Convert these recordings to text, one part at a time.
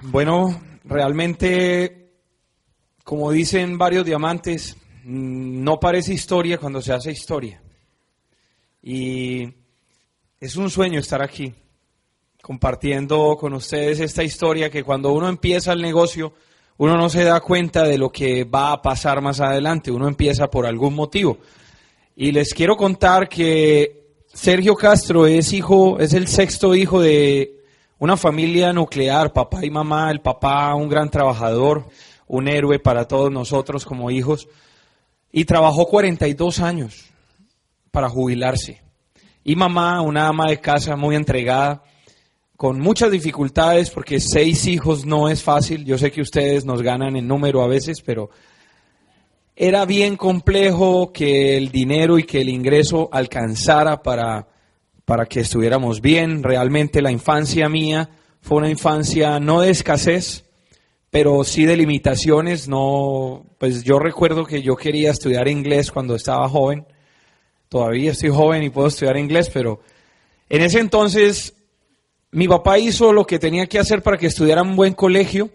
Bueno, realmente, como dicen varios diamantes, no parece historia cuando se hace historia. Y es un sueño estar aquí, compartiendo con ustedes esta historia que cuando uno empieza el negocio, uno no se da cuenta de lo que va a pasar más adelante, uno empieza por algún motivo. Y les quiero contar que Sergio Castro es el sexto hijo de una familia nuclear, papá y mamá. El papá, un gran trabajador, un héroe para todos nosotros como hijos, y trabajó 42 años para jubilarse. Y mamá, una ama de casa muy entregada, con muchas dificultades, porque 6 hijos no es fácil. Yo sé que ustedes nos ganan en número a veces, pero era bien complejo que el dinero y que el ingreso alcanzara para que estuviéramos bien. Realmente la infancia mía fue una infancia no de escasez, pero sí de limitaciones. No, pues yo recuerdo que yo quería estudiar inglés cuando estaba joven. Todavía estoy joven y puedo estudiar inglés, pero en ese entonces mi papá hizo lo que tenía que hacer para que estudiara en un buen colegio.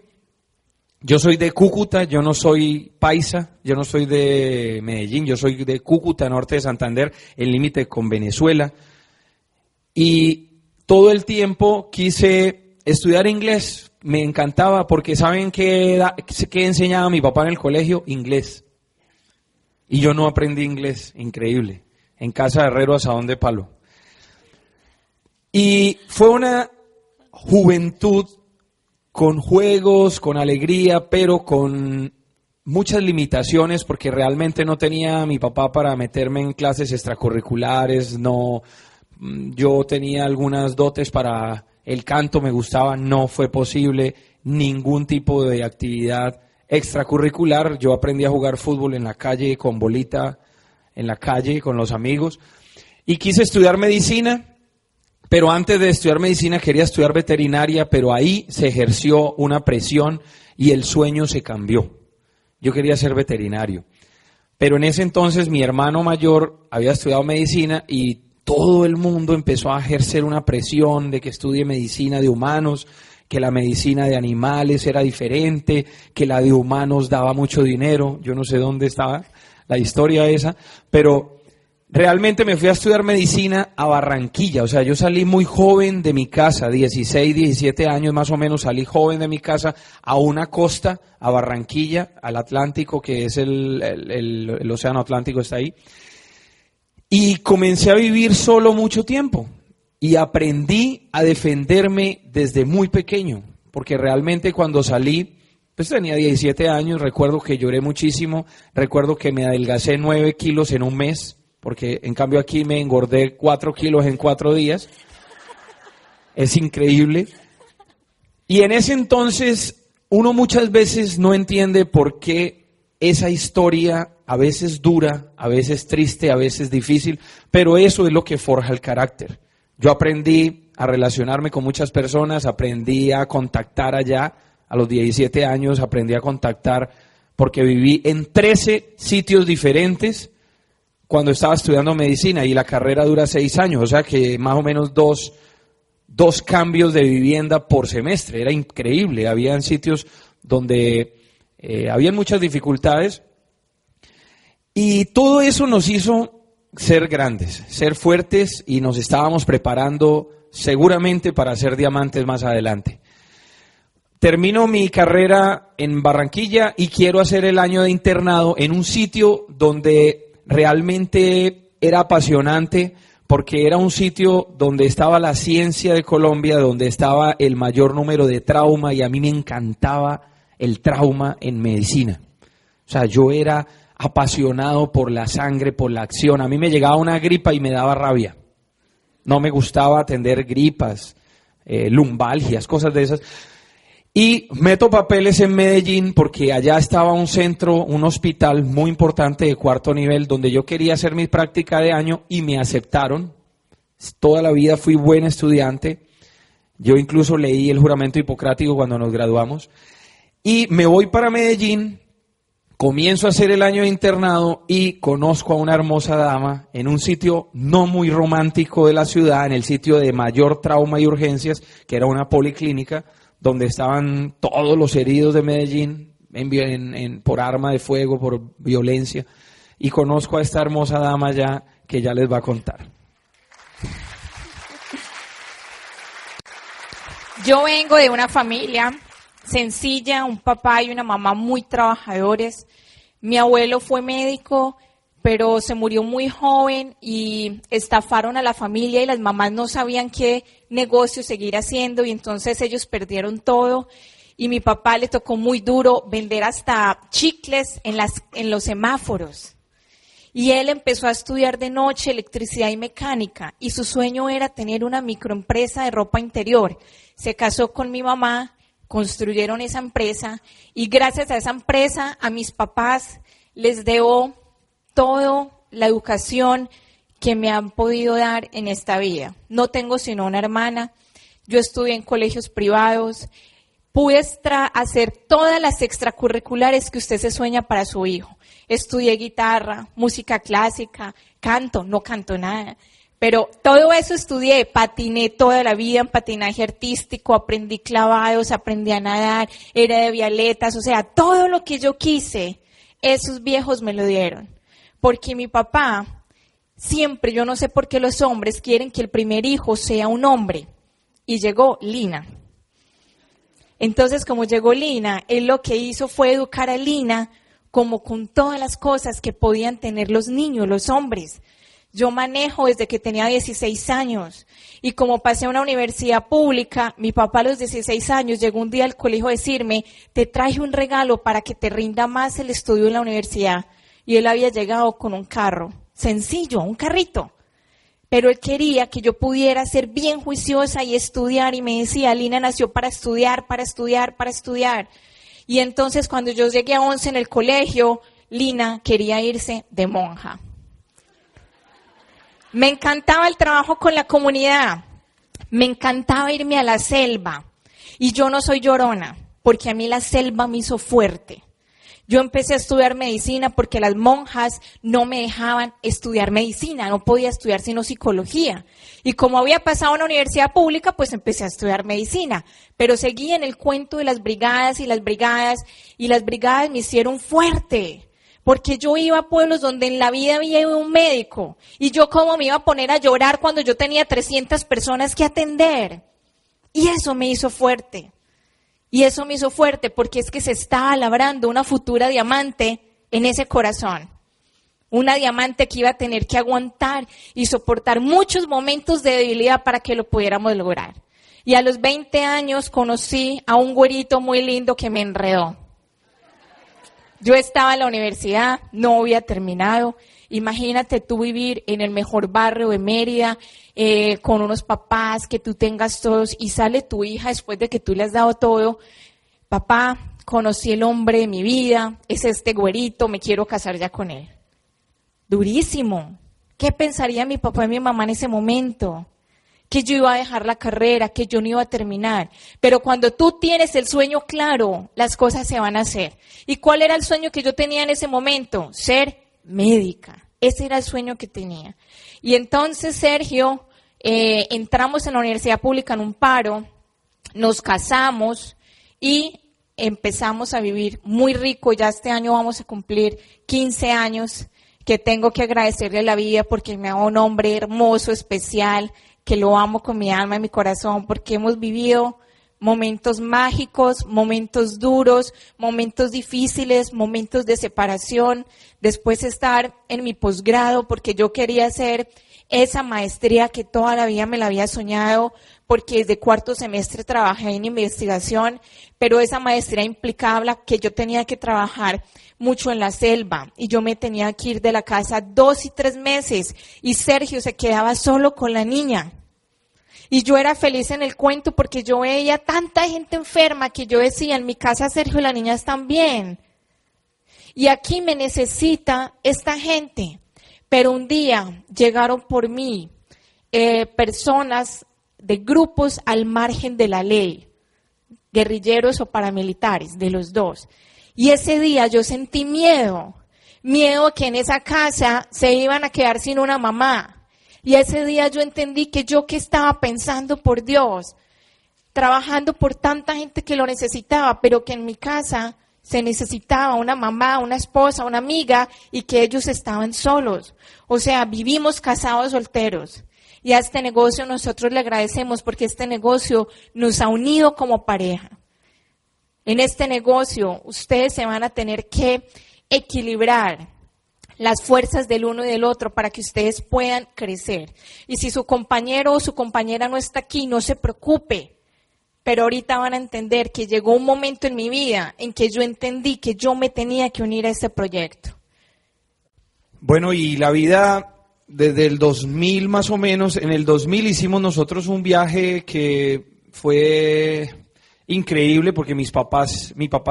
Yo soy de Cúcuta, yo no soy paisa, yo no soy de Medellín, yo soy de Cúcuta, norte de Santander, el límite con Venezuela. Y todo el tiempo quise estudiar inglés, me encantaba, porque ¿saben qué enseñaba mi papá en el colegio? Inglés. Y yo no aprendí inglés, increíble, en casa de herrero asadón de palo. Y fue una juventud con juegos, con alegría, pero con muchas limitaciones, porque realmente no tenía a mi papá para meterme en clases extracurriculares. No, yo tenía algunas dotes para el canto, me gustaba, no fue posible ningún tipo de actividad extracurricular. Yo aprendí a jugar fútbol en la calle, con bolita, en la calle, con los amigos, y quise estudiar medicina. Pero antes de estudiar medicina quería estudiar veterinaria, pero ahí se ejerció una presión y el sueño se cambió. Yo quería ser veterinario. Pero en ese entonces mi hermano mayor había estudiado medicina y todo el mundo empezó a ejercer una presión de que estudie medicina de humanos, que la medicina de animales era diferente, que la de humanos daba mucho dinero. Yo no sé dónde estaba la historia esa, pero realmente me fui a estudiar medicina a Barranquilla. O sea, yo salí muy joven de mi casa, 16, 17 años más o menos, salí joven de mi casa a una costa, a Barranquilla, al Atlántico, que es el océano Atlántico, está ahí. Y comencé a vivir solo mucho tiempo y aprendí a defenderme desde muy pequeño, porque realmente cuando salí, pues tenía 17 años, recuerdo que lloré muchísimo, recuerdo que me adelgacé 9 kilos en un mes, porque en cambio aquí me engordé 4 kilos en 4 días. Es increíble. Y en ese entonces uno muchas veces no entiende por qué esa historia a veces dura, a veces triste, a veces difícil, pero eso es lo que forja el carácter. Yo aprendí a relacionarme con muchas personas, aprendí a contactar allá, a los 17 años aprendí a contactar, porque viví en 13 sitios diferentes cuando estaba estudiando medicina, y la carrera dura 6 años, o sea que más o menos dos cambios de vivienda por semestre. Era increíble, habían sitios donde habían muchas dificultades, y todo eso nos hizo ser grandes, ser fuertes, y nos estábamos preparando seguramente para ser diamantes más adelante. Termino mi carrera en Barranquilla y quiero hacer el año de internado en un sitio donde realmente era apasionante, porque era un sitio donde estaba la ciencia de Colombia, donde estaba el mayor número de trauma, y a mí me encantaba el trauma en medicina. O sea, yo era apasionado por la sangre, por la acción. A mí me llegaba una gripa y me daba rabia. No me gustaba atender gripas, lumbalgias, cosas de esas. Y meto papeles en Medellín porque allá estaba un centro, un hospital muy importante de 4º nivel donde yo quería hacer mi práctica de año y me aceptaron. Toda la vida fui buen estudiante. Yo incluso leí el juramento hipocrático cuando nos graduamos. Y me voy para Medellín, comienzo a hacer el año de internado y conozco a una hermosa dama en un sitio no muy romántico de la ciudad, en el sitio de mayor trauma y urgencias, que era una policlínica, donde estaban todos los heridos de Medellín por arma de fuego, por violencia, y conozco a esta hermosa dama ya que ya les va a contar. Yo vengo de una familia sencilla, un papá y una mamá muy trabajadores. Mi abuelo fue médico, pero se murió muy joven y estafaron a la familia y las mamás no sabían qué negocio seguir haciendo y entonces ellos perdieron todo. Y mi papá le tocó muy duro vender hasta chicles en los semáforos. Y él empezó a estudiar de noche electricidad y mecánica y su sueño era tener una microempresa de ropa interior. Se casó con mi mamá, construyeron esa empresa y gracias a esa empresa a mis papás les debo toda la educación que me han podido dar en esta vida. No tengo sino una hermana, yo estudié en colegios privados, pude hacer todas las extracurriculares que usted se sueña para su hijo. Estudié guitarra, música clásica, no canto nada, pero todo eso estudié, patiné toda la vida en patinaje artístico, aprendí clavados, aprendí a nadar, era de Vialetas, o sea, todo lo que yo quise, esos viejos me lo dieron. Porque mi papá, siempre, yo no sé por qué los hombres quieren que el primer hijo sea un hombre, y llegó Lina. Entonces, como llegó Lina, él lo que hizo fue educar a Lina como con todas las cosas que podían tener los niños, los hombres. Yo manejo desde que tenía 16 años y como pasé a una universidad pública, mi papá a los 16 años llegó un día al colegio a decirme, te traje un regalo para que te rinda más el estudio en la universidad. Y él había llegado con un carro, sencillo, un carrito. Pero él quería que yo pudiera ser bien juiciosa y estudiar y me decía, Lina nació para estudiar, para estudiar, para estudiar. Y entonces cuando yo llegué a 11 en el colegio, Lina quería irse de monja. Me encantaba el trabajo con la comunidad, me encantaba irme a la selva. Y yo no soy llorona, porque a mí la selva me hizo fuerte. Yo empecé a estudiar medicina porque las monjas no me dejaban estudiar medicina, no podía estudiar sino psicología. Y como había pasado a una universidad pública, pues empecé a estudiar medicina. Pero seguí en el cuento de las brigadas, y las brigadas me hicieron fuerte. Porque yo iba a pueblos donde en la vida había ido un médico. Y yo cómo me iba a poner a llorar cuando yo tenía 300 personas que atender. Y eso me hizo fuerte. Y eso me hizo fuerte porque es que se estaba labrando una futura diamante en ese corazón. Una diamante que iba a tener que aguantar y soportar muchos momentos de debilidad para que lo pudiéramos lograr. Y a los 20 años conocí a un güerito muy lindo que me enredó. Yo estaba en la universidad, no había terminado. Imagínate tú vivir en el mejor barrio de Mérida, con unos papás, que tú tengas todos, y sale tu hija después de que tú le has dado todo. Papá, conocí el hombre de mi vida, es este güerito, me quiero casar ya con él. Durísimo. ¿Qué pensaría mi papá y mi mamá en ese momento? Que yo iba a dejar la carrera, que yo no iba a terminar. Pero cuando tú tienes el sueño claro, las cosas se van a hacer. ¿Y cuál era el sueño que yo tenía en ese momento? Ser médica. Ese era el sueño que tenía. Y entonces, Sergio, entramos en la universidad pública en un paro, nos casamos y empezamos a vivir muy rico. Ya este año vamos a cumplir 15 años que tengo que agradecerle a la vida porque me hago un hombre hermoso, especial, que lo amo con mi alma y mi corazón, porque hemos vivido momentos mágicos, momentos duros, momentos difíciles, momentos de separación, después estar en mi posgrado porque yo quería hacer esa maestría que toda la vida me la había soñado, porque desde cuarto semestre trabajé en investigación, pero esa maestría implicaba que yo tenía que trabajar mucho en la selva y yo me tenía que ir de la casa 2 y 3 meses y Sergio se quedaba solo con la niña. Y yo era feliz en el cuento porque yo veía tanta gente enferma que yo decía, en mi casa Sergio y la niña están bien. Y aquí me necesita esta gente. Pero un día llegaron por mí personas de grupos al margen de la ley, guerrilleros o paramilitares, de los dos. Y ese día yo sentí miedo que en esa casa se iban a quedar sin una mamá. Y ese día yo entendí que yo que estaba pensando por Dios, trabajando por tanta gente que lo necesitaba, pero que en mi casa se necesitaba una mamá, una esposa, una amiga, y que ellos estaban solos. O sea, vivimos casados solteros. Y a este negocio nosotros le agradecemos porque este negocio nos ha unido como pareja. En este negocio ustedes se van a tener que equilibrar las fuerzas del uno y del otro para que ustedes puedan crecer. Y si su compañero o su compañera no está aquí, no se preocupe. Pero ahorita van a entender que llegó un momento en mi vida en que yo entendí que yo me tenía que unir a este proyecto. Bueno, y la vida desde el 2000 más o menos, en el 2000 hicimos nosotros un viaje que fue increíble porque mi papá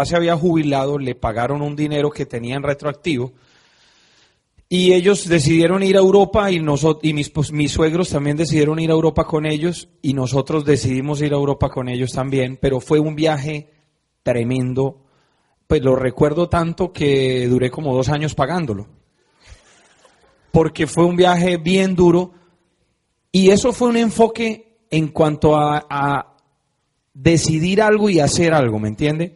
se había jubilado, le pagaron un dinero que tenían retroactivo y ellos decidieron ir a Europa y mis suegros también decidieron ir a Europa con ellos y nosotros decidimos ir a Europa con ellos también, pero fue un viaje tremendo, pues lo recuerdo tanto que duré como 2 años pagándolo, porque fue un viaje bien duro y eso fue un enfoque en cuanto a decidir algo y hacer algo, ¿me entiende?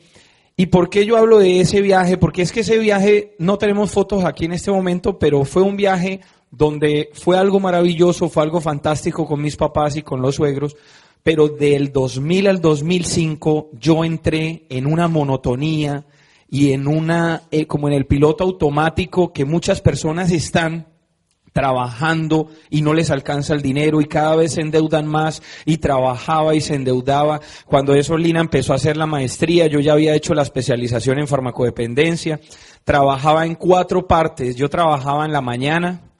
¿Y por qué yo hablo de ese viaje? Porque es que ese viaje, no tenemos fotos aquí en este momento, pero fue un viaje donde fue algo maravilloso, fue algo fantástico con mis papás y con los suegros, pero del 2000 al 2005 yo entré en una monotonía y en como en el piloto automático que muchas personas están trabajando y no les alcanza el dinero y cada vez se endeudan más y trabajaba y se endeudaba. Cuando eso Lina empezó a hacer la maestría, yo ya había hecho la especialización en farmacodependencia, trabajaba en 4 partes, yo trabajaba en la mañana,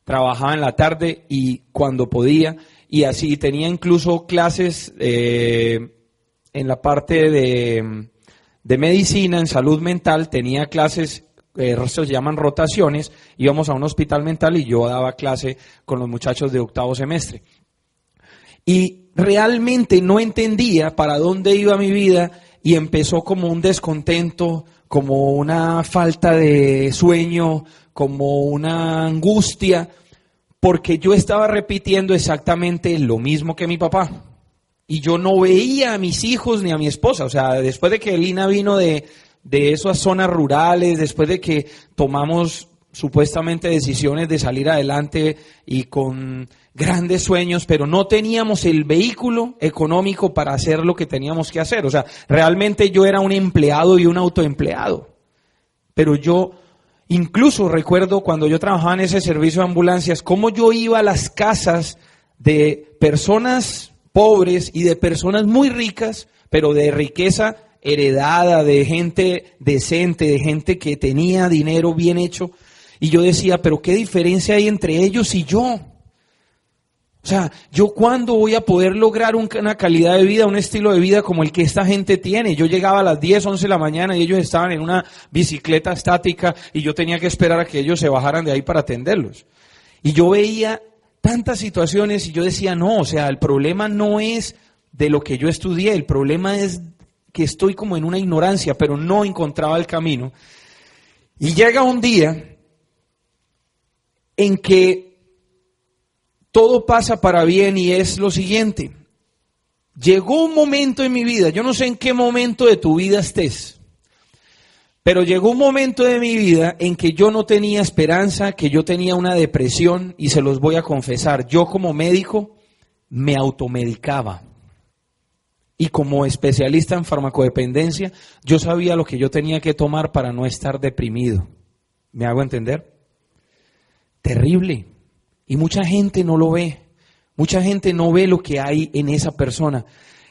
trabajaba en la tarde y cuando podía y así tenía incluso clases en la parte de medicina, en salud mental, tenía clases se llaman rotaciones, íbamos a un hospital mental y yo daba clase con los muchachos de 8º semestre. Y realmente no entendía para dónde iba mi vida y empezó como un descontento, como una falta de sueño, como una angustia, porque yo estaba repitiendo exactamente lo mismo que mi papá. Y yo no veía a mis hijos ni a mi esposa, o sea, después de que Lina vino de esas zonas rurales, después de que tomamos supuestamente decisiones de salir adelante y con grandes sueños, pero no teníamos el vehículo económico para hacer lo que teníamos que hacer. O sea, realmente yo era un empleado y un autoempleado. Pero yo incluso recuerdo cuando yo trabajaba en ese servicio de ambulancias, cómo yo iba a las casas de personas pobres y de personas muy ricas, pero de riqueza heredada, de gente decente, de gente que tenía dinero bien hecho, y yo decía, pero ¿qué diferencia hay entre ellos y yo? O sea, ¿yo cuándo voy a poder lograr una calidad de vida, un estilo de vida como el que esta gente tiene? Yo llegaba a las 10, 11 de la mañana y ellos estaban en una bicicleta estática y yo tenía que esperar a que ellos se bajaran de ahí para atenderlos. Y yo veía tantas situaciones y yo decía, no, o sea, el problema no es de lo que yo estudié, el problema es que estoy como en una ignorancia, pero no encontraba el camino. Y llega un día en que todo pasa para bien y es lo siguiente. Llegó un momento en mi vida, yo no sé en qué momento de tu vida estés, pero llegó un momento de mi vida en que yo no tenía esperanza, que yo tenía una depresión y se los voy a confesar, yo como médico me automedicaba. Y como especialista en farmacodependencia, yo sabía lo que yo tenía que tomar para no estar deprimido. ¿Me hago entender? Terrible. Y mucha gente no lo ve. Mucha gente no ve lo que hay en esa persona.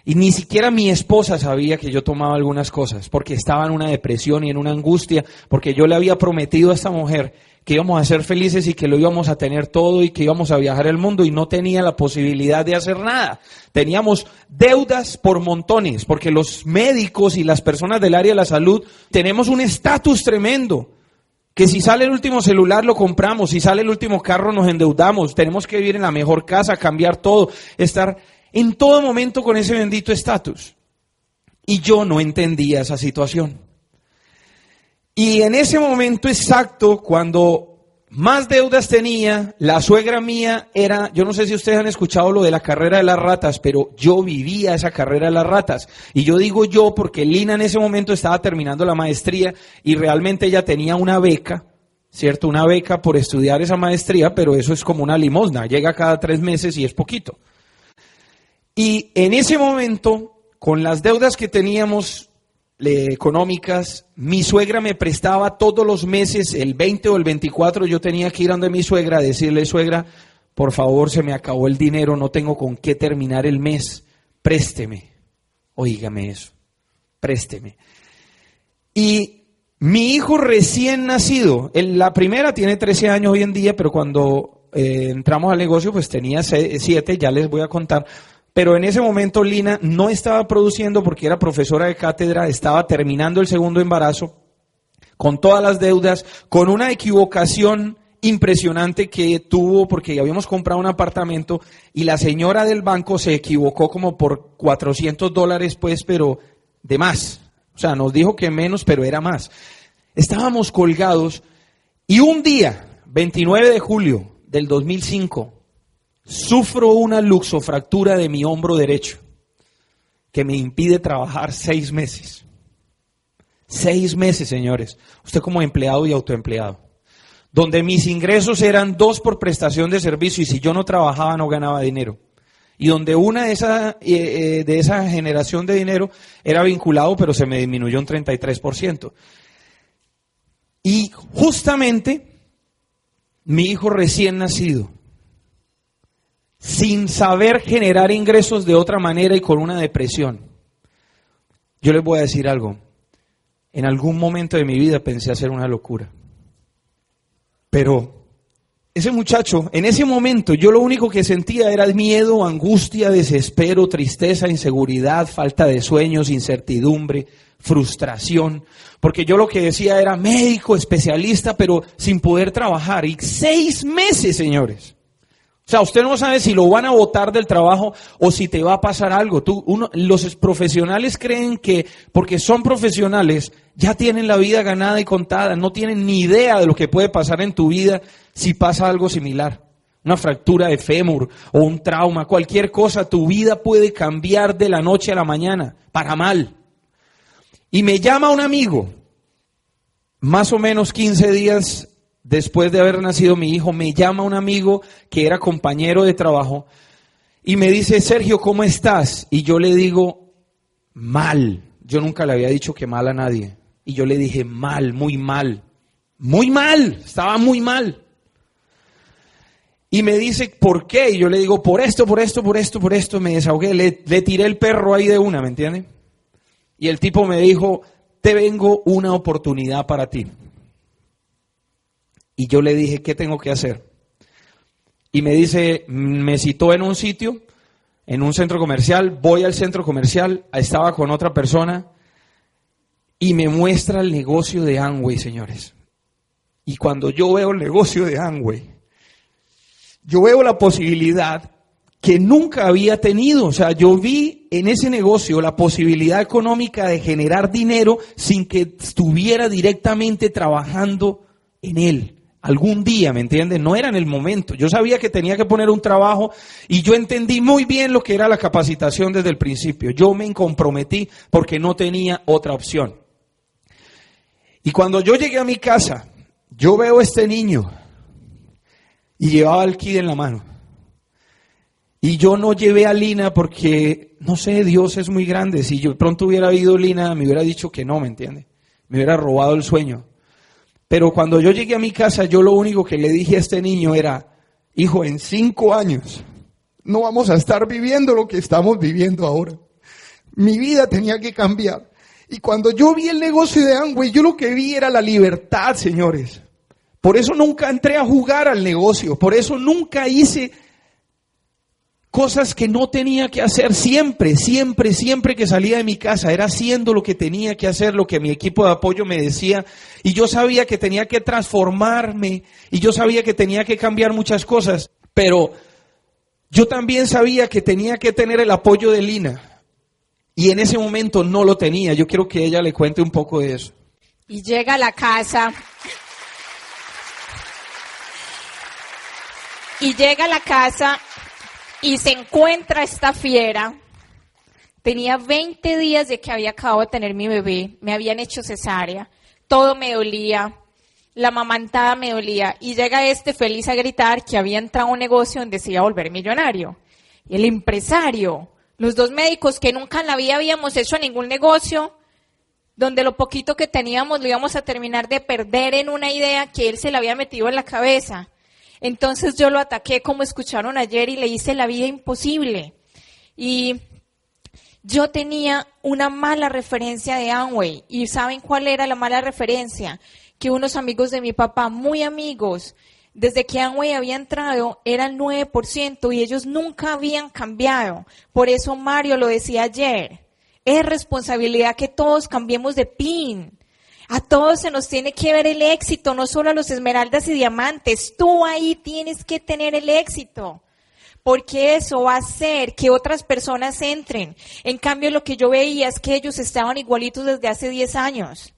Y ni siquiera mi esposa sabía que yo tomaba algunas cosas, porque estaba en una depresión y en una angustia, porque yo le había prometido a esta mujer que íbamos a ser felices y que lo íbamos a tener todo y que íbamos a viajar el mundo y no tenía la posibilidad de hacer nada. Teníamos deudas por montones, porque los médicos y las personas del área de la salud tenemos un estatus tremendo, que si sale el último celular lo compramos, si sale el último carro nos endeudamos, tenemos que vivir en la mejor casa, cambiar todo, estar en todo momento con ese bendito estatus. Y yo no entendía esa situación. Y en ese momento exacto, cuando más deudas tenía, la suegra mía era, yo no sé si ustedes han escuchado lo de la carrera de las ratas, pero yo vivía esa carrera de las ratas. Y yo digo yo porque Lina en ese momento estaba terminando la maestría y realmente ella tenía una beca, ¿cierto? Una beca por estudiar esa maestría, pero eso es como una limosna, llega cada 3 meses y es poquito. Y en ese momento, con las deudas que teníamos económicas, mi suegra me prestaba todos los meses, el 20 o el 24, yo tenía que ir donde mi suegra a decirle, suegra, por favor, se me acabó el dinero, no tengo con qué terminar el mes, présteme. Óigame eso, présteme. Y mi hijo recién nacido, la primera tiene 13 años hoy en día, pero cuando entramos al negocio pues tenía 7, ya les voy a contar. Pero en ese momento Lina no estaba produciendo porque era profesora de cátedra, estaba terminando el segundo embarazo, con todas las deudas, con una equivocación impresionante que tuvo porque habíamos comprado un apartamento y la señora del banco se equivocó como por $400, pues, pero de más. O sea, nos dijo que menos, pero era más. Estábamos colgados y un día, 29 de julio del 2005, sufro una luxofractura de mi hombro derecho que me impide trabajar 6 meses. 6 meses, señores. Usted como empleado y autoempleado. Donde mis ingresos eran 2 por prestación de servicio y si yo no trabajaba no ganaba dinero. Y donde una de esa generación de dinero era vinculado, pero se me disminuyó un 33%. Y justamente mi hijo recién nacido, sin saber generar ingresos de otra manera y con una depresión. Yo les voy a decir algo. En algún momento de mi vida pensé hacer una locura. Pero ese muchacho, en ese momento, yo lo único que sentía era miedo, angustia, desespero, tristeza, inseguridad, falta de sueños, incertidumbre, frustración. Porque yo lo que decía era médico, especialista, pero sin poder trabajar. Y 6 meses, señores. O sea, usted no sabe si lo van a botar del trabajo o si te va a pasar algo. Los profesionales creen que porque son profesionales ya tienen la vida ganada y contada, no tienen ni idea de lo que puede pasar en tu vida si pasa algo similar. Una fractura de fémur o un trauma, cualquier cosa, tu vida puede cambiar de la noche a la mañana, para mal. Y me llama un amigo, más o menos 15 días después de haber nacido mi hijo, me llama un amigo que era compañero de trabajo y me dice, Sergio, ¿cómo estás? Y yo le digo, mal. Yo nunca le había dicho que mal a nadie. Y yo le dije, mal, muy mal. Muy mal, estaba muy mal. Y me dice, ¿por qué? Y yo le digo, por esto, me desahogué, le tiré el perro ahí de una, ¿me entiende? Y el tipo me dijo, te vengo una oportunidad para ti. Y yo le dije, ¿qué tengo que hacer? Y me dice, me citó en un sitio, en un centro comercial, voy al centro comercial, estaba con otra persona y me muestra el negocio de Amway, señores. Y cuando yo veo el negocio de Amway, yo veo la posibilidad que nunca había tenido. O sea, yo vi en ese negocio la posibilidad económica de generar dinero sin que estuviera directamente trabajando en él. Algún día, ¿me entienden? No era en el momento. Yo sabía que tenía que poner un trabajo y yo entendí muy bien lo que era la capacitación desde el principio. Yo me comprometí porque no tenía otra opción. Y cuando yo llegué a mi casa, yo veo a este niño y llevaba el kit en la mano. Y yo no llevé a Lina porque, no sé, Dios es muy grande. Si yo pronto hubiera habido Lina, me hubiera dicho que no, ¿me entiende? Me hubiera robado el sueño. Pero cuando yo llegué a mi casa, yo lo único que le dije a este niño era, hijo, en 5 años no vamos a estar viviendo lo que estamos viviendo ahora. Mi vida tenía que cambiar. Y cuando yo vi el negocio de Amway, yo lo que vi era la libertad, señores. Por eso nunca entré a jugar al negocio. Por eso nunca hice cosas que no tenía que hacer. Siempre que salía de mi casa era haciendo lo que tenía que hacer, lo que mi equipo de apoyo me decía. Y yo sabía que tenía que transformarme y yo sabía que tenía que cambiar muchas cosas. Pero yo también sabía que tenía que tener el apoyo de Lina. Y en ese momento no lo tenía. Yo quiero que ella le cuente un poco de eso. Y llega a la casa. Y llega a la casa y se encuentra esta fiera. Tenía 20 días de que había acabado de tener mi bebé, me habían hecho cesárea, todo me dolía, la amamantada me dolía. Y llega este feliz a gritar que había entrado a un negocio donde se iba a volver millonario. Y el empresario, los dos médicos que nunca en la vida habíamos hecho ningún negocio, donde lo poquito que teníamos lo íbamos a terminar de perder en una idea que él se le había metido en la cabeza. Entonces yo lo ataqué, como escucharon ayer, y le hice la vida imposible. Y yo tenía una mala referencia de Amway. ¿Y saben cuál era la mala referencia? Que unos amigos de mi papá, muy amigos, desde que Amway había entrado, era el 9% y ellos nunca habían cambiado. Por eso Mario lo decía ayer. Es responsabilidad que todos cambiemos de PIN. A todos se nos tiene que ver el éxito, no solo a los esmeraldas y diamantes. Tú ahí tienes que tener el éxito, porque eso va a hacer que otras personas entren. En cambio, lo que yo veía es que ellos estaban igualitos desde hace 10 años.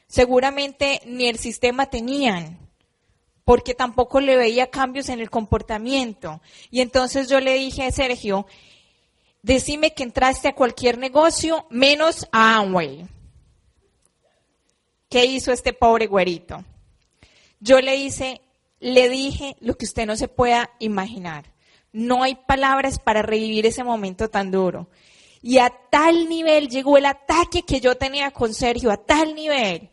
Seguramente ni el sistema tenían, porque tampoco le veía cambios en el comportamiento. Y entonces yo le dije a Sergio, decime que entraste a cualquier negocio menos a Amway. ¿Qué hizo este pobre güerito? Yo le dije lo que usted no se pueda imaginar. No hay palabras para revivir ese momento tan duro. Y a tal nivel llegó el ataque que yo tenía con Sergio, a tal nivel,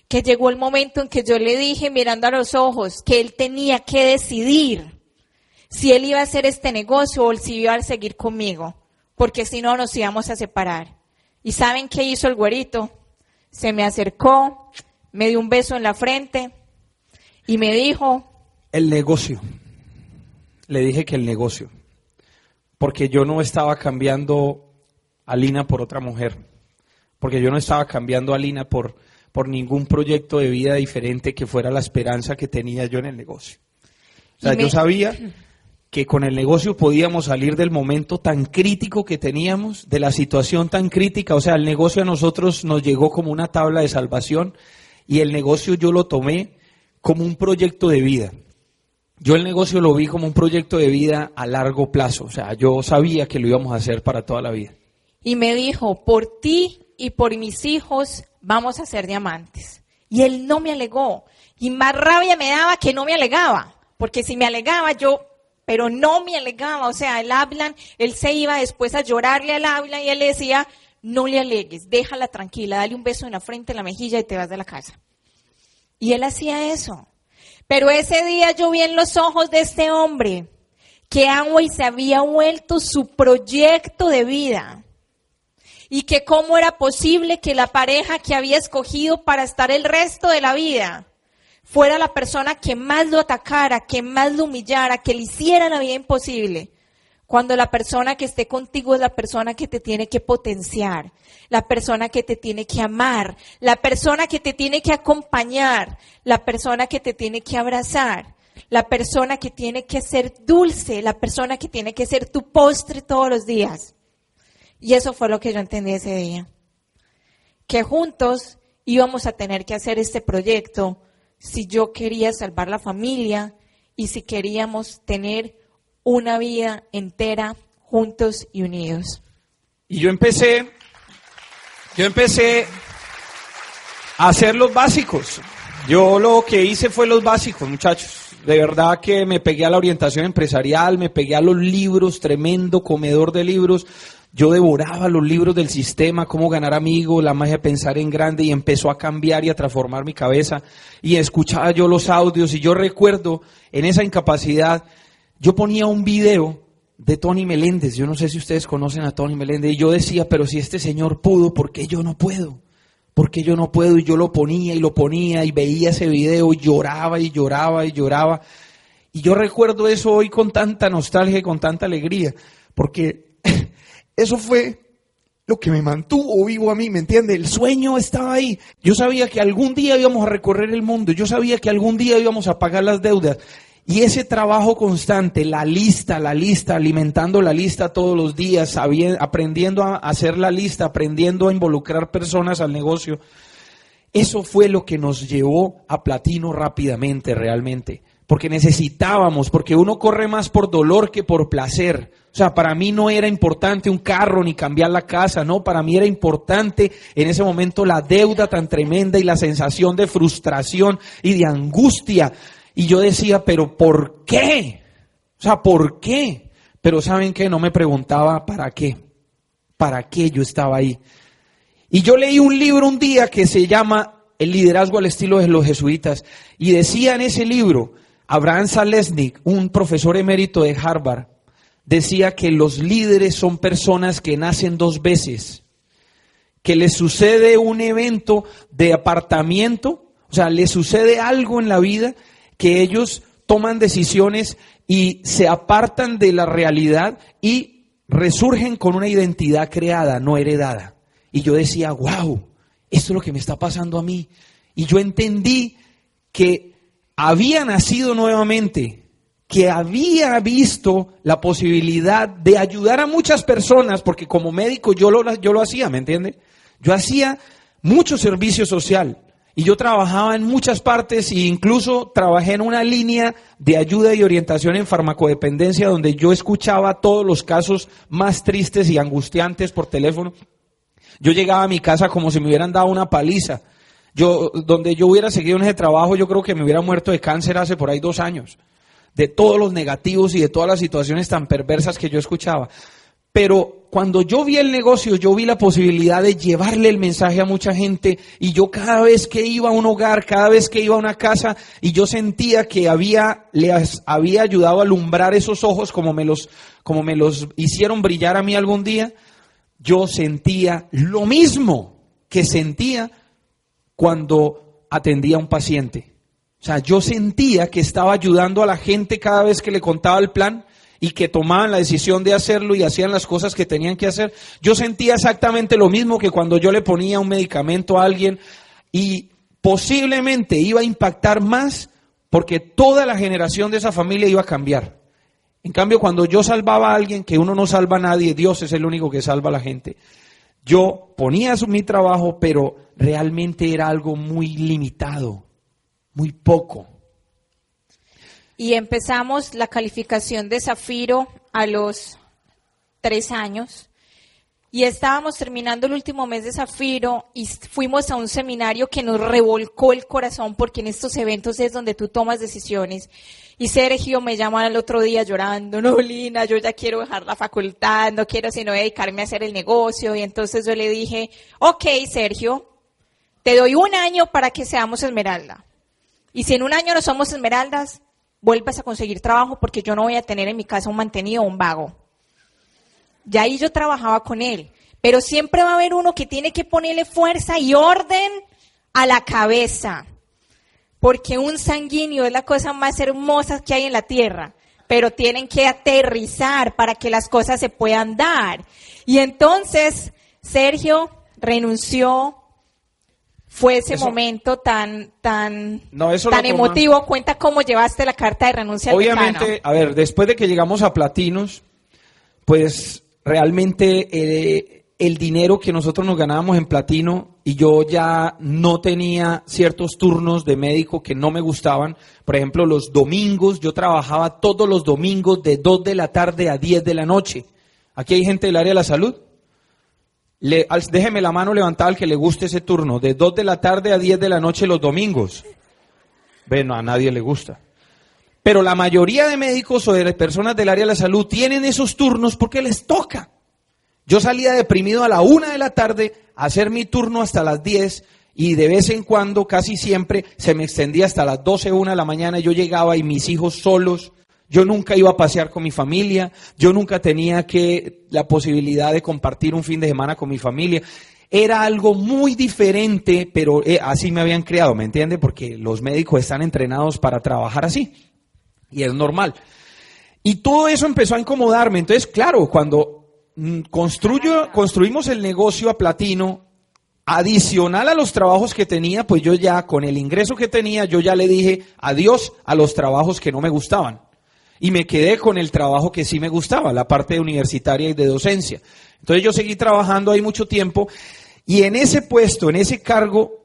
que llegó el momento en que yo le dije, mirando a los ojos, que él tenía que decidir si él iba a hacer este negocio o si iba a seguir conmigo, porque si no nos íbamos a separar. ¿Y saben qué hizo el güerito? Se me acercó, me dio un beso en la frente y me dijo... El negocio. Le dije que el negocio. Porque yo no estaba cambiando a Lina por otra mujer. Porque yo no estaba cambiando a Lina por ningún proyecto de vida diferente que fuera la esperanza que tenía yo en el negocio. O sea, yo sabía que con el negocio podíamos salir del momento tan crítico que teníamos, de la situación tan crítica. O sea, el negocio a nosotros nos llegó como una tabla de salvación y el negocio yo lo tomé como un proyecto de vida. Yo el negocio lo vi como un proyecto de vida a largo plazo. O sea, yo sabía que lo íbamos a hacer para toda la vida. Y me dijo, por ti y por mis hijos vamos a ser diamantes. Y él no me alegó. Y más rabia me daba que no me alegaba. Porque si me alegaba pero no me alegaba, o sea, él se iba después a llorarle al Ávila y él le decía, no le alegues, déjala tranquila, dale un beso en la frente, en la mejilla y te vas de la casa. Y él hacía eso. Pero ese día yo vi en los ojos de este hombre que Amway se había vuelto su proyecto de vida y que cómo era posible que la pareja que había escogido para estar el resto de la vida fuera la persona que más lo atacara, que más lo humillara, que le hiciera la vida imposible, cuando la persona que esté contigo es la persona que te tiene que potenciar, la persona que te tiene que amar, la persona que te tiene que acompañar, la persona que te tiene que abrazar, la persona que tiene que ser dulce, la persona que tiene que ser tu postre todos los días. Y eso fue lo que yo entendí ese día, que juntos íbamos a tener que hacer este proyecto si yo quería salvar la familia y si queríamos tener una vida entera juntos y unidos. Y yo empecé a hacer los básicos. Yo lo que hice fue los básicos, muchachos. De verdad que me pegué a la orientación empresarial, me pegué a los libros, tremendo comedor de libros. Yo devoraba los libros del sistema, cómo ganar amigos, la magia de pensar en grande, y empezó a cambiar y a transformar mi cabeza. Y escuchaba yo los audios y yo recuerdo en esa incapacidad, yo ponía un video de Tony Meléndez. Yo no sé si ustedes conocen a Tony Meléndez. Y yo decía, pero si este señor pudo, ¿por qué yo no puedo? ¿Por qué yo no puedo? Y yo lo ponía y veía ese video y lloraba y lloraba y lloraba. Y yo recuerdo eso hoy con tanta nostalgia y con tanta alegría, porque eso fue lo que me mantuvo vivo a mí, ¿me entiende? El sueño estaba ahí. Yo sabía que algún día íbamos a recorrer el mundo. Yo sabía que algún día íbamos a pagar las deudas. Y ese trabajo constante, la lista, alimentando la lista todos los días, aprendiendo a hacer la lista, aprendiendo a involucrar personas al negocio, eso fue lo que nos llevó a platino rápidamente, realmente. porque necesitábamos, porque uno corre más por dolor que por placer. O sea, para mí no era importante un carro ni cambiar la casa, no, para mí era importante en ese momento la deuda tan tremenda y la sensación de frustración y de angustia. Y yo decía, pero ¿por qué? O sea, ¿por qué? Pero ¿saben qué? No me preguntaba ¿para qué? ¿Para qué yo estaba ahí? Y yo leí un libro un día que se llama El liderazgo al estilo de los jesuitas, y decía en ese libro, Abraham Zalesnik, un profesor emérito de Harvard, decía que los líderes son personas que nacen 2 veces, que les sucede un evento de apartamiento, o sea, les sucede algo en la vida que ellos toman decisiones y se apartan de la realidad y resurgen con una identidad creada, no heredada. Y yo decía, wow, esto es lo que me está pasando a mí. Y yo entendí que había nacido nuevamente, que había visto la posibilidad de ayudar a muchas personas, porque como médico yo lo hacía, ¿me entiende? Yo hacía mucho servicio social y yo trabajaba en muchas partes e incluso trabajé en una línea de ayuda y orientación en farmacodependencia donde yo escuchaba todos los casos más tristes y angustiantes por teléfono. Yo llegaba a mi casa como si me hubieran dado una paliza. Donde yo hubiera seguido en ese trabajo, yo creo que me hubiera muerto de cáncer hace por ahí 2 años. De todos los negativos y de todas las situaciones tan perversas que yo escuchaba. Pero cuando yo vi el negocio, yo vi la posibilidad de llevarle el mensaje a mucha gente, y yo cada vez que iba a un hogar, cada vez que iba a una casa, y yo sentía que les había ayudado a alumbrar esos ojos como me los hicieron brillar a mí algún día, yo sentía lo mismo que sentía cuando atendía a un paciente. O sea, yo sentía que estaba ayudando a la gente cada vez que le contaba el plan y que tomaban la decisión de hacerlo y hacían las cosas que tenían que hacer. Yo sentía exactamente lo mismo que cuando yo le ponía un medicamento a alguien, y posiblemente iba a impactar más porque toda la generación de esa familia iba a cambiar. En cambio, cuando yo salvaba a alguien, que uno no salva a nadie, Dios es el único que salva a la gente. Yo ponía mi trabajo, pero realmente era algo muy limitado, muy poco. Y empezamos la calificación de Zafiro a los 3 años. Y estábamos terminando el último mes de Zafiro y fuimos a un seminario que nos revolcó el corazón, porque en estos eventos es donde tú tomas decisiones. Y Sergio me llama al otro día llorando, no, Lina, yo ya quiero dejar la facultad, no quiero sino dedicarme a hacer el negocio. Y entonces yo le dije, ok, Sergio, te doy 1 año para que seamos Esmeralda. Y si en 1 año no somos Esmeraldas, vuelvas a conseguir trabajo, porque yo no voy a tener en mi casa un mantenido o un vago. Ya ahí yo trabajaba con él, pero siempre va a haber uno que tiene que ponerle fuerza y orden a la cabeza, porque un sanguíneo es la cosa más hermosa que hay en la tierra, pero tienen que aterrizar para que las cosas se puedan dar. Y entonces Sergio renunció. Fue ese momento tan emotivo. Cuenta cómo llevaste la carta de renuncia al decano. Obviamente, a ver, después de que llegamos a Platinos, pues realmente el dinero que nosotros nos ganábamos en Platino, y yo ya no tenía ciertos turnos de médico que no me gustaban. Por ejemplo, los domingos, yo trabajaba todos los domingos de 2 de la tarde a 10 de la noche. Aquí hay gente del área de la salud. Déjeme la mano levantada al que le guste ese turno, de 2 de la tarde a 10 de la noche los domingos. Bueno, a nadie le gusta. Pero la mayoría de médicos o de personas del área de la salud tienen esos turnos porque les toca. Yo salía deprimido a la 1 de la tarde a hacer mi turno hasta las 10, y de vez en cuando, casi siempre, se me extendía hasta las 12, 1 de la mañana. Yo llegaba y mis hijos solos. Yo nunca iba a pasear con mi familia, yo nunca tenía la posibilidad de compartir un fin de semana con mi familia. Era algo muy diferente, pero así me habían creado, ¿me entiende? Porque los médicos están entrenados para trabajar así, y es normal. Y todo eso empezó a incomodarme. Entonces, claro, cuando construimos el negocio a Platino, adicional a los trabajos que tenía, pues yo ya, con el ingreso que tenía, yo ya le dije adiós a los trabajos que no me gustaban. Y me quedé con el trabajo que sí me gustaba, la parte universitaria y de docencia. Entonces yo seguí trabajando ahí mucho tiempo, y en ese puesto, en ese cargo,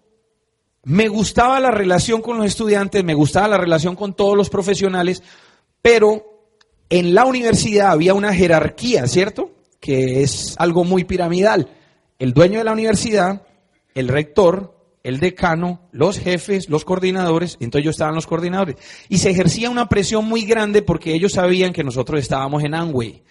Me gustaba la relación con los estudiantes, me gustaba la relación con todos los profesionales, pero en la universidad había una jerarquía, ¿cierto? Que es algo muy piramidal. El dueño de la universidad, el rector, el decano, los jefes, los coordinadores, entonces yo estaba en los coordinadores. Y se ejercía una presión muy grande porque ellos sabían que nosotros estábamos en Amway.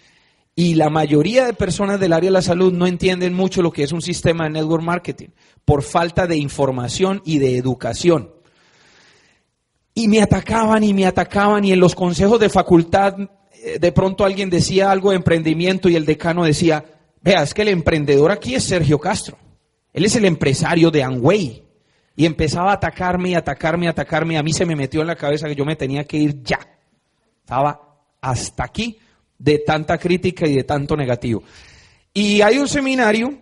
Y la mayoría de personas del área de la salud no entienden mucho lo que es un sistema de network marketing por falta de información y de educación. Y me atacaban y en los consejos de facultad de pronto alguien decía algo de emprendimiento y el decano decía, vea, es que el emprendedor aquí es Sergio Castro. Él es el empresario de Amway. Y empezaba a atacarme. A mí se me metió en la cabeza que yo me tenía que ir ya. Estaba hasta aquí de tanta crítica y de tanto negativo. Y hay un seminario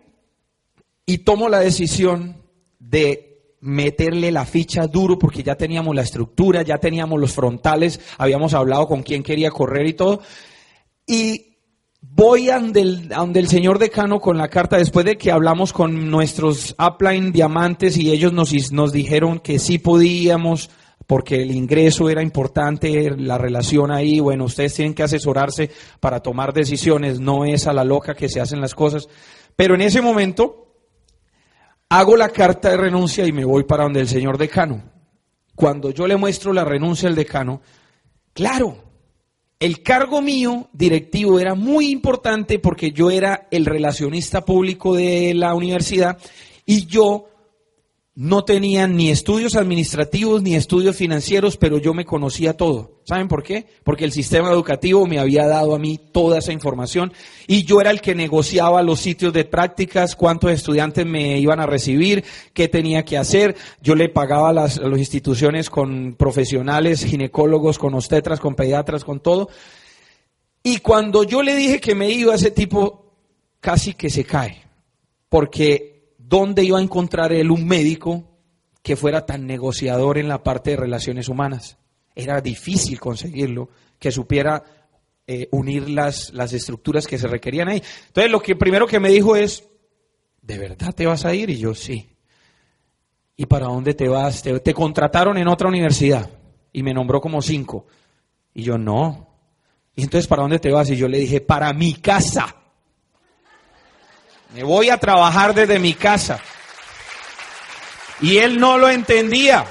y tomo la decisión de meterle la ficha duro porque ya teníamos la estructura, ya teníamos los frontales, habíamos hablado con quién quería correr y todo. Y voy a donde el señor decano con la carta, después de que hablamos con nuestros upline diamantes y ellos nos dijeron que sí podíamos, porque el ingreso era importante, la relación ahí, bueno, ustedes tienen que asesorarse para tomar decisiones, no es a la loca que se hacen las cosas. Pero en ese momento hago la carta de renuncia y me voy para donde el señor decano. Cuando yo le muestro la renuncia al decano, claro, el cargo mío directivo era muy importante porque yo era el relacionista público de la universidad y yo no tenía ni estudios administrativos ni estudios financieros, pero yo me conocía todo. ¿Saben por qué? Porque el sistema educativo me había dado a mí toda esa información y yo era el que negociaba los sitios de prácticas, cuántos estudiantes me iban a recibir, qué tenía que hacer. Yo le pagaba a las instituciones con profesionales, ginecólogos, con obstetras, con pediatras, con todo. Y cuando yo le dije que me iba, ese tipo casi que se cae, porque ¿dónde iba a encontrar él un médico que fuera tan negociador en la parte de relaciones humanas? Era difícil conseguirlo, que supiera unir las estructuras que se requerían ahí. Entonces, lo que primero que me dijo es, ¿de verdad te vas a ir? Y yo, sí. ¿Y para dónde te vas? Te contrataron en otra universidad y me nombró como 5. Y yo, no. ¿Y entonces para dónde te vas? Y yo le dije, para mi casa. Me voy a trabajar desde mi casa. Y él no lo entendía.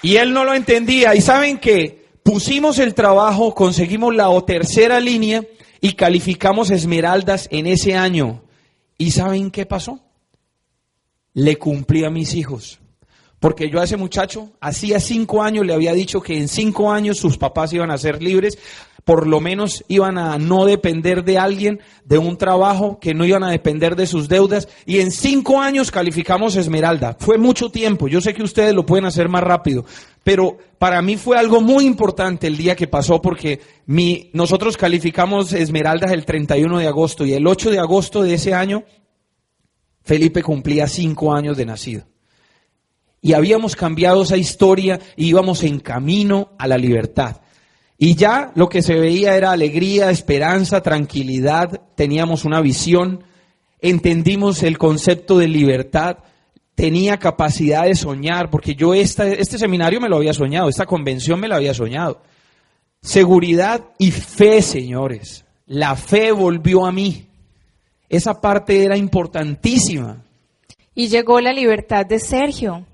Y saben que pusimos el trabajo, conseguimos la tercera línea y calificamos esmeraldas en ese año. ¿Y saben qué pasó? Le cumplí a mis hijos. Porque yo a ese muchacho, hacía 5 años le había dicho que en 5 años sus papás iban a ser libres, por lo menos iban a no depender de alguien, de un trabajo, que no iban a depender de sus deudas, y en 5 años calificamos esmeralda. Fue mucho tiempo, yo sé que ustedes lo pueden hacer más rápido, pero para mí fue algo muy importante el día que pasó, porque nosotros calificamos esmeraldas el 31 de agosto, y el 8 de agosto de ese año, Felipe cumplía 5 años de nacido. Y habíamos cambiado esa historia y íbamos en camino a la libertad. Y ya lo que se veía era alegría, esperanza, tranquilidad, teníamos una visión, entendimos el concepto de libertad, tenía capacidad de soñar, porque yo este seminario me lo había soñado, esta convención me la había soñado. Seguridad y fe, señores. La fe volvió a mí. Esa parte era importantísima. Y llegó la libertad de Sergio.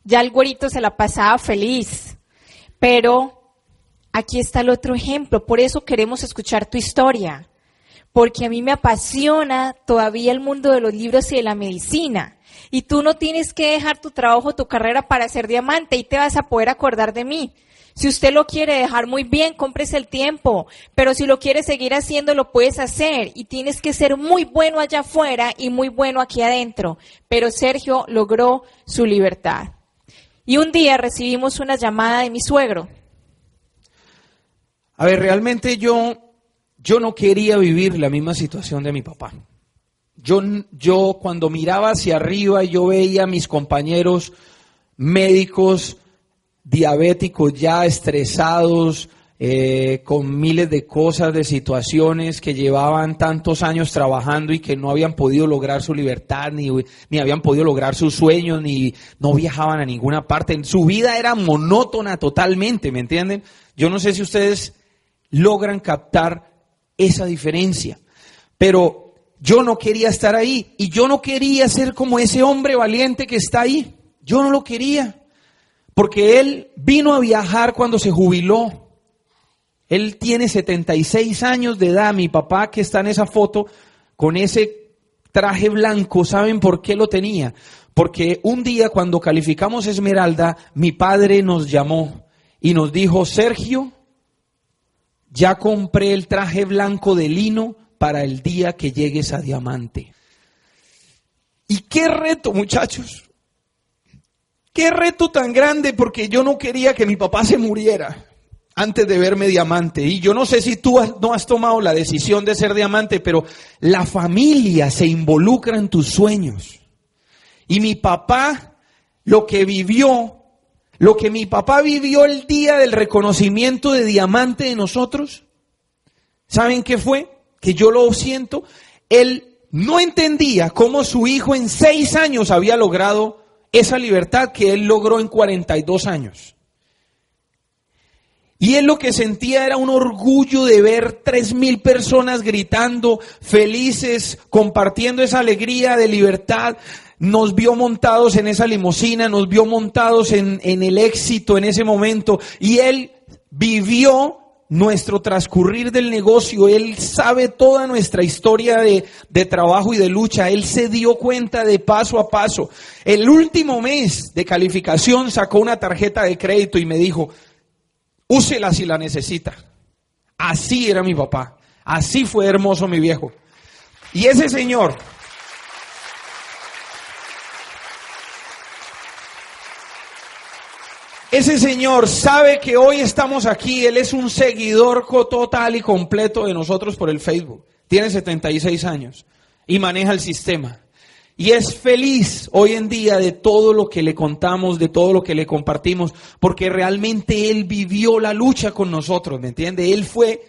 Ya el güerito se la pasaba feliz, pero aquí está el otro ejemplo. Por eso queremos escuchar tu historia, porque a mí me apasiona todavía el mundo de los libros y de la medicina. Y tú no tienes que dejar tu trabajo, tu carrera para ser diamante y te vas a poder acordar de mí. Si usted lo quiere dejar muy bien, cómprese el tiempo, pero si lo quiere seguir haciendo, lo puedes hacer y tienes que ser muy bueno allá afuera y muy bueno aquí adentro. Pero Sergio logró su libertad. Y un día recibimos una llamada de mi suegro. A ver, realmente yo no quería vivir la misma situación de mi papá. Yo cuando miraba hacia arriba, yo veía a mis compañeros médicos, diabéticos ya estresados, con miles de cosas, de situaciones que llevaban tantos años trabajando y que no habían podido lograr su libertad, ni habían podido lograr sus sueños, ni no viajaban a ninguna parte. Su vida era monótona totalmente, ¿me entienden? Yo no sé si ustedes logran captar esa diferencia, pero yo no quería estar ahí y yo no quería ser como ese hombre valiente que está ahí. Yo no lo quería, porque él vino a viajar cuando se jubiló. Él tiene 76 años de edad. Mi papá, que está en esa foto con ese traje blanco, ¿saben por qué lo tenía? Porque un día cuando calificamos Esmeralda, mi padre nos llamó y nos dijo: Sergio, ya compré el traje blanco de lino para el día que llegues a Diamante. Y qué reto, muchachos. Qué reto tan grande, porque yo no quería que mi papá se muriera antes de verme Diamante. Y yo no sé si tú no has tomado la decisión de ser Diamante, pero la familia se involucra en tus sueños. Y mi papá, lo que mi papá vivió el día del reconocimiento de Diamante de nosotros, ¿saben qué fue? Que yo lo siento, él no entendía cómo su hijo en 6 años había logrado esa libertad que él logró en 42 años. Y él lo que sentía era un orgullo de ver 3,000 personas gritando, felices, compartiendo esa alegría de libertad. Nos vio montados en esa limusina, nos vio montados en el éxito en ese momento. Y él vivió nuestro transcurrir del negocio. Él sabe toda nuestra historia de trabajo y de lucha. Él se dio cuenta de paso a paso. El último mes de calificación sacó una tarjeta de crédito y me dijo: úsela si la necesita. Así era mi papá. Así fue hermoso mi viejo. Y ese señor sabe que hoy estamos aquí. Él es un seguidor total y completo de nosotros por el Facebook. Tiene 76 años y maneja el sistema. Y es feliz hoy en día de todo lo que le contamos, de todo lo que le compartimos, porque realmente él vivió la lucha con nosotros, ¿me entiende? Él fue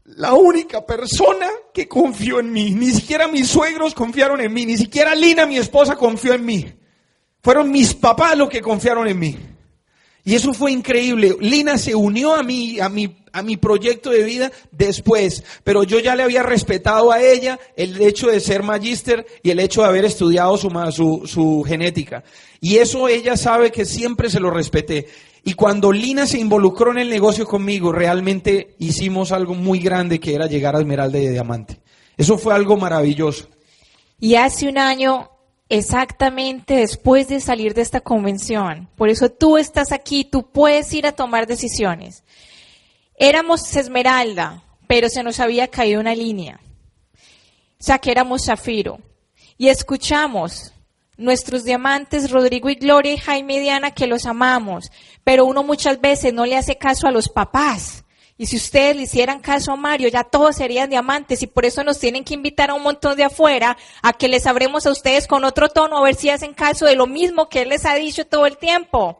la única persona que confió en mí. Ni siquiera mis suegros confiaron en mí, ni siquiera Lina, mi esposa, confió en mí. Fueron mis papás los que confiaron en mí. Y eso fue increíble. Lina se unió a mi proyecto de vida después, pero yo ya le había respetado a ella el hecho de ser magíster y el hecho de haber estudiado su genética. Y eso ella sabe que siempre se lo respeté. Y cuando Lina se involucró en el negocio conmigo, realmente hicimos algo muy grande, que era llegar a Esmeralda y Diamante. Eso fue algo maravilloso. Y hace un año, exactamente después de salir de esta convención, por eso tú estás aquí, tú puedes ir a tomar decisiones. Éramos Esmeralda, pero se nos había caído una línea. O sea, que éramos Zafiro. Y escuchamos nuestros diamantes, Rodrigo y Gloria y Jaime y Diana, que los amamos, pero uno muchas veces no le hace caso a los papás. Y si ustedes le hicieran caso a Mario, ya todos serían diamantes, y por eso nos tienen que invitar a un montón de afuera a que les hablemos a ustedes con otro tono, a ver si hacen caso de lo mismo que él les ha dicho todo el tiempo.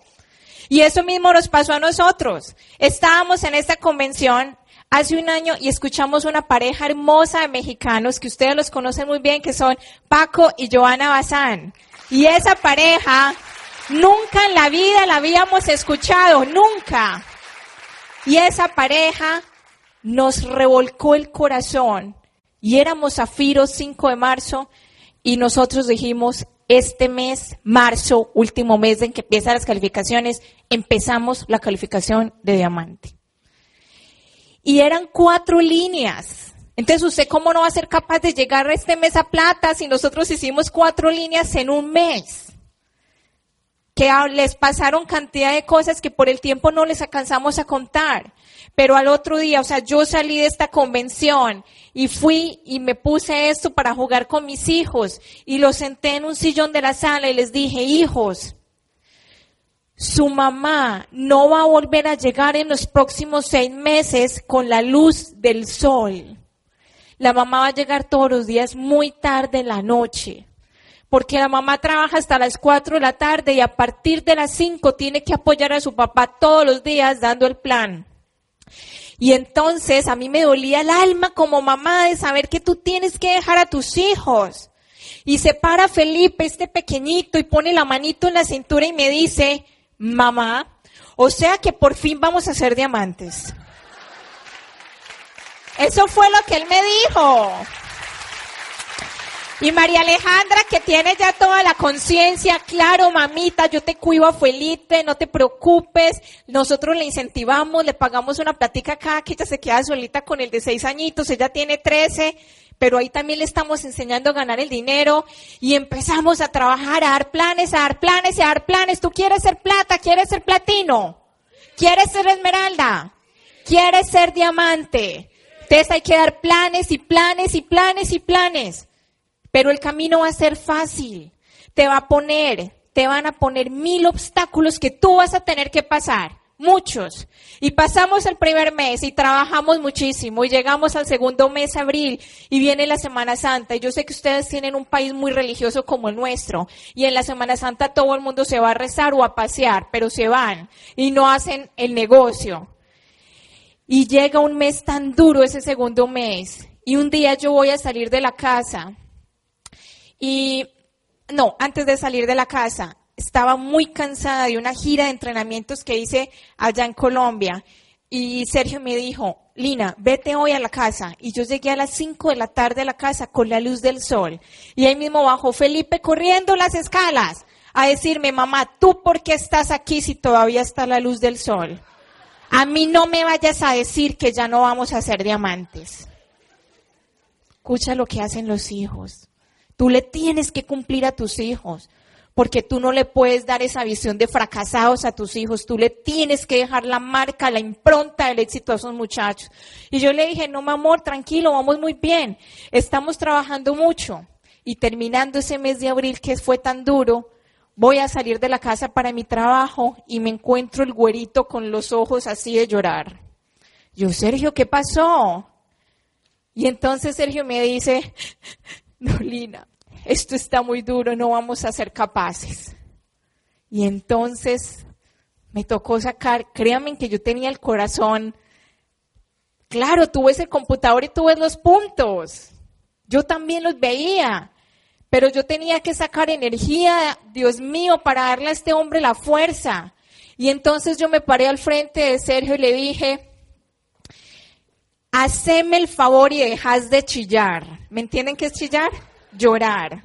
Y eso mismo nos pasó a nosotros. Estábamos en esta convención hace un año y escuchamos una pareja hermosa de mexicanos que ustedes los conocen muy bien, que son Paco y Joana Bazán. Y esa pareja nunca en la vida la habíamos escuchado, nunca. Y esa pareja nos revolcó el corazón. Y éramos Zafiro 5 de marzo y nosotros dijimos: este mes, marzo, último mes en que empiezan las calificaciones, empezamos la calificación de Diamante. Y eran 4 líneas. Entonces, ¿usted cómo no va a ser capaz de llegar a este mes a plata si nosotros hicimos 4 líneas en un mes? Que les pasaron cantidad de cosas que por el tiempo no les alcanzamos a contar. Pero al otro día, o sea, yo salí de esta convención y fui y me puse esto para jugar con mis hijos y los senté en un sillón de la sala y les dije: hijos, su mamá no va a volver a llegar en los próximos 6 meses con la luz del sol. La mamá va a llegar todos los días muy tarde en la noche. Porque la mamá trabaja hasta las 4 de la tarde y a partir de las 5 tiene que apoyar a su papá todos los días dando el plan. Y entonces a mí me dolía el alma como mamá de saber que tú tienes que dejar a tus hijos. Y se para Felipe, este pequeñito, y pone la manito en la cintura y me dice, mamá, o sea que por fin vamos a ser diamantes. Eso fue lo que él me dijo. Y María Alejandra, que tiene ya toda la conciencia, claro, mamita, yo te cuido a Felipe, no te preocupes, nosotros le incentivamos, le pagamos una platica acá, que ella se queda solita con el de 6 añitos, ella tiene 13, pero ahí también le estamos enseñando a ganar el dinero, y empezamos a trabajar, a dar planes, a dar planes, y a dar planes. ¿Tú quieres ser plata? ¿Quieres ser platino? ¿Quieres ser esmeralda? ¿Quieres ser diamante? Entonces hay que dar planes y planes y planes y planes. Pero el camino va a ser fácil. Te van a poner 1000 obstáculos que tú vas a tener que pasar. Muchos. Y pasamos el primer mes y trabajamos muchísimo y llegamos al segundo mes, abril, y viene la Semana Santa. Y yo sé que ustedes tienen un país muy religioso como el nuestro. Y en la Semana Santa todo el mundo se va a rezar o a pasear, pero se van y no hacen el negocio. Y llega un mes tan duro ese segundo mes. Y un día yo voy a salir de la casa. Antes de salir de la casa, estaba muy cansada de una gira de entrenamientos que hice allá en Colombia. Y Sergio me dijo, Lina, vete hoy a la casa. Y yo llegué a las 5 de la tarde a la casa con la luz del sol. Y ahí mismo bajó Felipe corriendo las escalas a decirme, mamá, ¿tú por qué estás aquí si todavía está la luz del sol? A mí no me vayas a decir que ya no vamos a ser diamantes. Escucha lo que hacen los hijos. Tú le tienes que cumplir a tus hijos, porque tú no le puedes dar esa visión de fracasados a tus hijos. Tú le tienes que dejar la marca, la impronta del éxito a esos muchachos. Y yo le dije, no, mi amor, tranquilo, vamos muy bien. Estamos trabajando mucho. Y terminando ese mes de abril que fue tan duro, voy a salir de la casa para mi trabajo y me encuentro el güerito con los ojos así de llorar. Yo, Sergio, ¿qué pasó? Y entonces Sergio me dice, no, Lina, esto está muy duro, no vamos a ser capaces. Y entonces me tocó sacar, créanme que yo tenía el corazón, claro, tú ves el computador y tú ves los puntos, yo también los veía, pero yo tenía que sacar energía, Dios mío, para darle a este hombre la fuerza. Y entonces yo me paré al frente de Sergio y le dije, haceme el favor y dejas de chillar. ¿Me entienden qué es chillar? Llorar.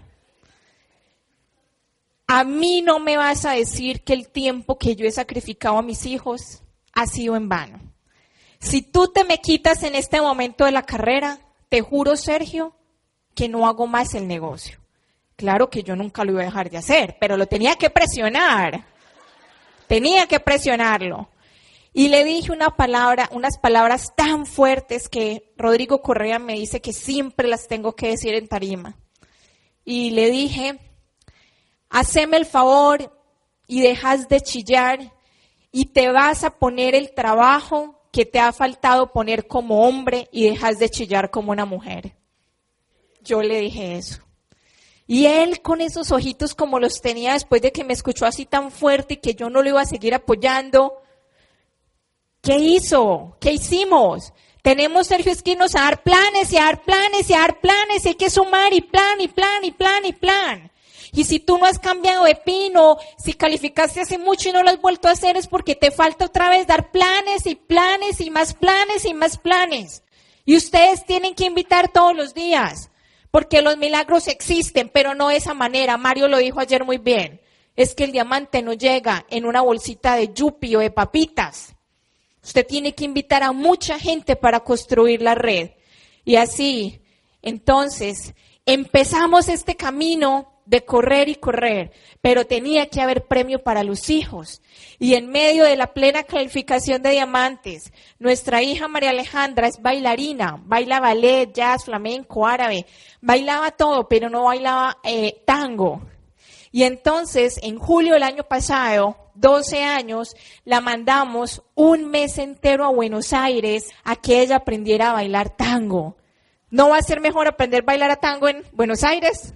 A mí no me vas a decir que el tiempo que yo he sacrificado a mis hijos ha sido en vano. Si tú te me quitas en este momento de la carrera, te juro, Sergio, que no hago más el negocio. Claro que yo nunca lo iba a dejar de hacer, pero lo tenía que presionar. Tenía que presionarlo. Y le dije unas palabras tan fuertes que Rodrigo Correa me dice que siempre las tengo que decir en tarima. Y le dije, haceme el favor y dejas de chillar y te vas a poner el trabajo que te ha faltado poner como hombre y dejas de chillar como una mujer. Yo le dije eso. Y él con esos ojitos como los tenía después de que me escuchó así tan fuerte y que yo no lo iba a seguir apoyando, ¿qué hizo? ¿Qué hicimos? Tenemos, Sergio, es que irnos a dar planes y a dar planes y a dar planes, y hay que sumar y plan y plan y plan y plan. Y si tú no has cambiado de pino, si calificaste hace mucho y no lo has vuelto a hacer, es porque te falta otra vez dar planes y planes y más planes y más planes. Y ustedes tienen que invitar todos los días, porque los milagros existen, pero no de esa manera. Mario lo dijo ayer muy bien. Es que el diamante no llega en una bolsita de yupi o de papitas. Usted tiene que invitar a mucha gente para construir la red. Y así, entonces, empezamos este camino de correr y correr, pero tenía que haber premio para los hijos. Y en medio de la plena calificación de diamantes, nuestra hija María Alejandra es bailarina, baila ballet, jazz, flamenco, árabe, bailaba todo, pero no bailaba tango. Y entonces, en julio del año pasado, 12 años, la mandamos un mes entero a Buenos Aires a que ella aprendiera a bailar tango. ¿No va a ser mejor aprender a bailar a tango en Buenos Aires?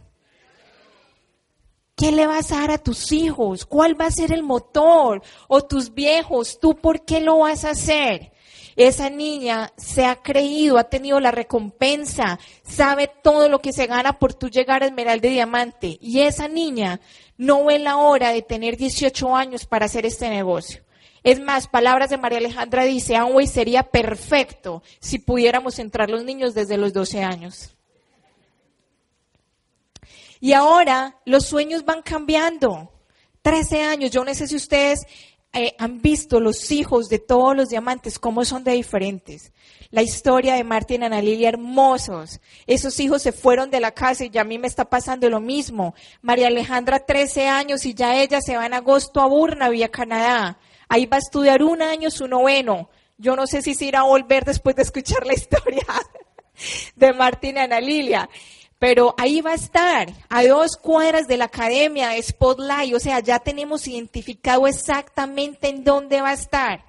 ¿Qué le vas a dar a tus hijos? ¿Cuál va a ser el motor? O tus viejos, ¿tú por qué lo vas a hacer? Esa niña se ha creído, ha tenido la recompensa, sabe todo lo que se gana por tú llegar a Esmeralda y Diamante. Y esa niña no ve la hora de tener 18 años para hacer este negocio. Es más, palabras de María Alejandra dice, Amway sería perfecto si pudiéramos entrar los niños desde los 12 años. Y ahora los sueños van cambiando. 13 años, yo no sé si ustedes han visto los hijos de todos los diamantes, cómo son de diferentes. La historia de Martín y Ana Lilia, hermosos. Esos hijos se fueron de la casa y ya a mí me está pasando lo mismo. María Alejandra, 13 años y ya ella se va en agosto a Burnaby, a Canadá. Ahí va a estudiar 1 año su 9º. Yo no sé si se irá a volver después de escuchar la historia de Martín y Ana Lilia. Pero ahí va a estar, a 2 cuadras de la academia de Spotlight, o sea, ya tenemos identificado exactamente en dónde va a estar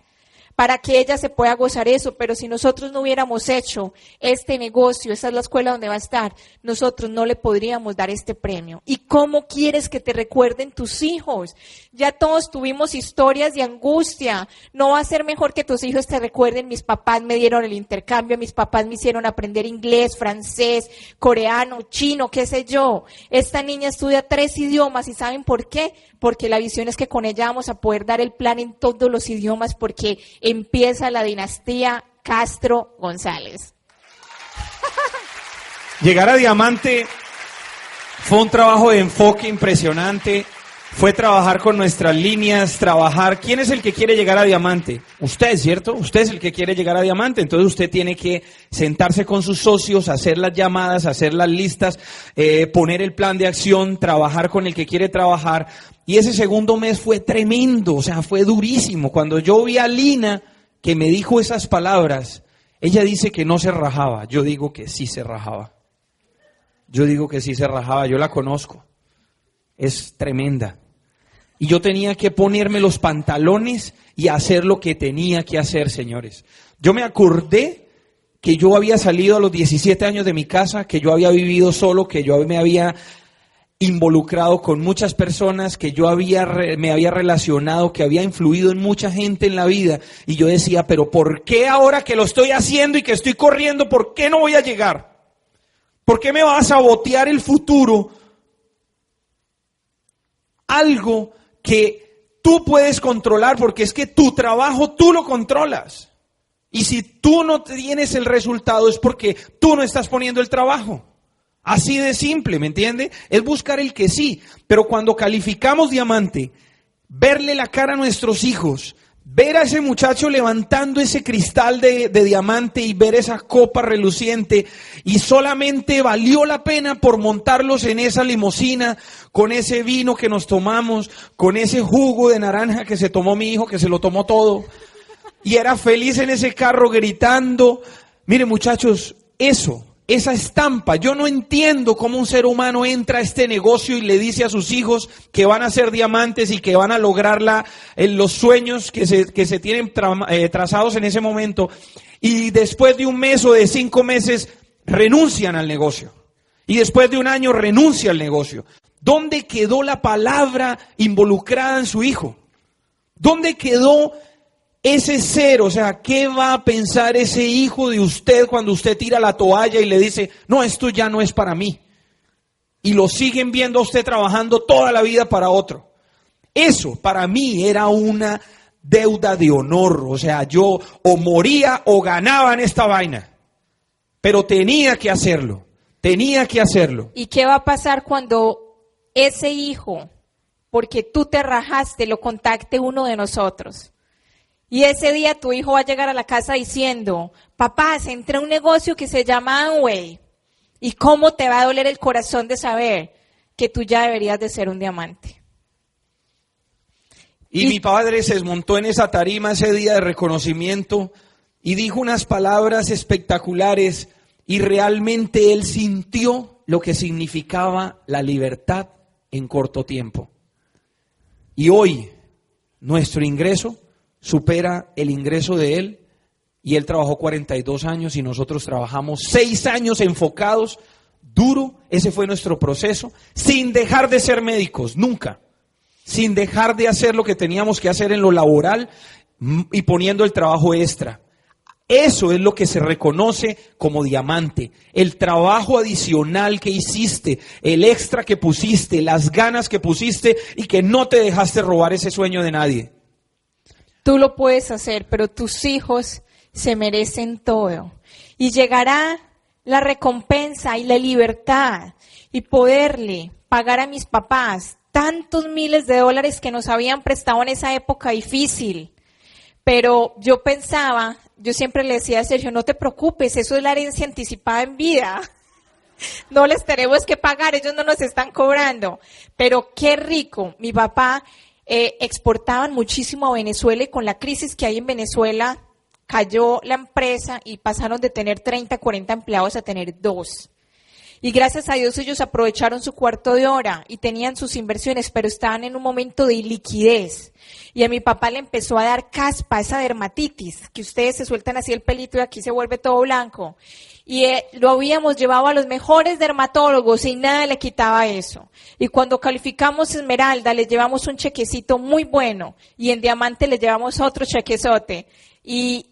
para que ella se pueda gozar eso. Pero si nosotros no hubiéramos hecho este negocio, esa es la escuela donde va a estar, nosotros no le podríamos dar este premio. ¿Y cómo quieres que te recuerden tus hijos? Ya todos tuvimos historias de angustia. No va a ser mejor que tus hijos te recuerden, mis papás me dieron el intercambio, mis papás me hicieron aprender inglés, francés, coreano, chino, qué sé yo. Esta niña estudia 3 idiomas y ¿saben por qué? Porque la visión es que con ella vamos a poder dar el plan en todos los idiomas, porque empieza la dinastía Castro González. Llegar a Diamante fue un trabajo de enfoque impresionante. Fue trabajar con nuestras líneas, trabajar. ¿Quién es el que quiere llegar a Diamante? Usted, ¿cierto? Usted es el que quiere llegar a Diamante. Entonces usted tiene que sentarse con sus socios, hacer las llamadas, hacer las listas, poner el plan de acción, trabajar con el que quiere trabajar. Y ese segundo mes fue tremendo, o sea, fue durísimo. Cuando yo vi a Lina, que me dijo esas palabras, ella dice que no se rajaba. Yo digo que sí se rajaba. Yo digo que sí se rajaba, yo la conozco. Es tremenda. Y yo tenía que ponerme los pantalones y hacer lo que tenía que hacer, señores. Yo me acordé que yo había salido a los 17 años de mi casa, que yo había vivido solo, que yo me había involucrado con muchas personas, que yo me había relacionado, que había influido en mucha gente en la vida. Y yo decía, pero ¿por qué ahora que lo estoy haciendo y que estoy corriendo, por qué no voy a llegar? ¿Por qué me va a sabotear el futuro? Algo que tú puedes controlar, porque es que tu trabajo tú lo controlas. Y si tú no tienes el resultado es porque tú no estás poniendo el trabajo. Así de simple, ¿me entiende? Es buscar el que sí. Pero cuando calificamos Diamante, verle la cara a nuestros hijos, ver a ese muchacho levantando ese cristal de diamante y ver esa copa reluciente, y solamente valió la pena por montarlos en esa limusina, con ese vino que nos tomamos, con ese jugo de naranja que se tomó mi hijo, que se lo tomó todo, y era feliz en ese carro gritando. Miren, muchachos, esa estampa, yo no entiendo cómo un ser humano entra a este negocio y le dice a sus hijos que van a ser diamantes y que van a lograr los sueños que se tienen trazados en ese momento, y después de 1 mes o de 5 meses renuncian al negocio, y después de 1 año renuncia al negocio. ¿Dónde quedó la palabra involucrada en su hijo? ¿Dónde quedó ese ser? O sea, ¿qué va a pensar ese hijo de usted cuando usted tira la toalla y le dice, no, esto ya no es para mí? Y lo siguen viendo a usted trabajando toda la vida para otro. Eso para mí era una deuda de honor. O sea, yo o moría o ganaba en esta vaina. Pero tenía que hacerlo. ¿Y qué va a pasar cuando ese hijo, porque tú te rajaste, lo contacte uno de nosotros? Y ese día tu hijo va a llegar a la casa diciendo, papá, entré a un negocio que se llama Amway. ¿Y cómo te va a doler el corazón de saber que tú ya deberías de ser un diamante? Y mi padre se desmontó en esa tarima ese día de reconocimiento y dijo unas palabras espectaculares, y realmente él sintió lo que significaba la libertad en corto tiempo. Y hoy nuestro ingreso supera el ingreso de él, y él trabajó 42 años y nosotros trabajamos 6 años enfocados, duro. Ese fue nuestro proceso, sin dejar de ser médicos, nunca, sin dejar de hacer lo que teníamos que hacer en lo laboral y poniendo el trabajo extra. Eso es lo que se reconoce como diamante. El trabajo adicional que hiciste, el extra que pusiste, las ganas que pusiste y que no te dejaste robar ese sueño de nadie. Tú lo puedes hacer, pero tus hijos se merecen todo. Y llegará la recompensa y la libertad y poderle pagar a mis papás tantos miles de dólares que nos habían prestado en esa época difícil. Pero yo pensaba, yo siempre le decía a Sergio, no te preocupes, eso es la herencia anticipada en vida. No les tenemos que pagar, ellos no nos están cobrando. Pero qué rico, mi papá exportaban muchísimo a Venezuela y con la crisis que hay en Venezuela cayó la empresa y pasaron de tener 30, 40 empleados a tener 2. Y gracias a Dios ellos aprovecharon su cuarto de hora y tenían sus inversiones, pero estaban en un momento de liquidez. Y a mi papá le empezó a dar caspa, esa dermatitis, que ustedes se sueltan así el pelito y aquí se vuelve todo blanco. Y lo habíamos llevado a los mejores dermatólogos y nada le quitaba eso. Y cuando calificamos Esmeralda, le llevamos un chequecito muy bueno y en Diamante le llevamos otro chequezote. Y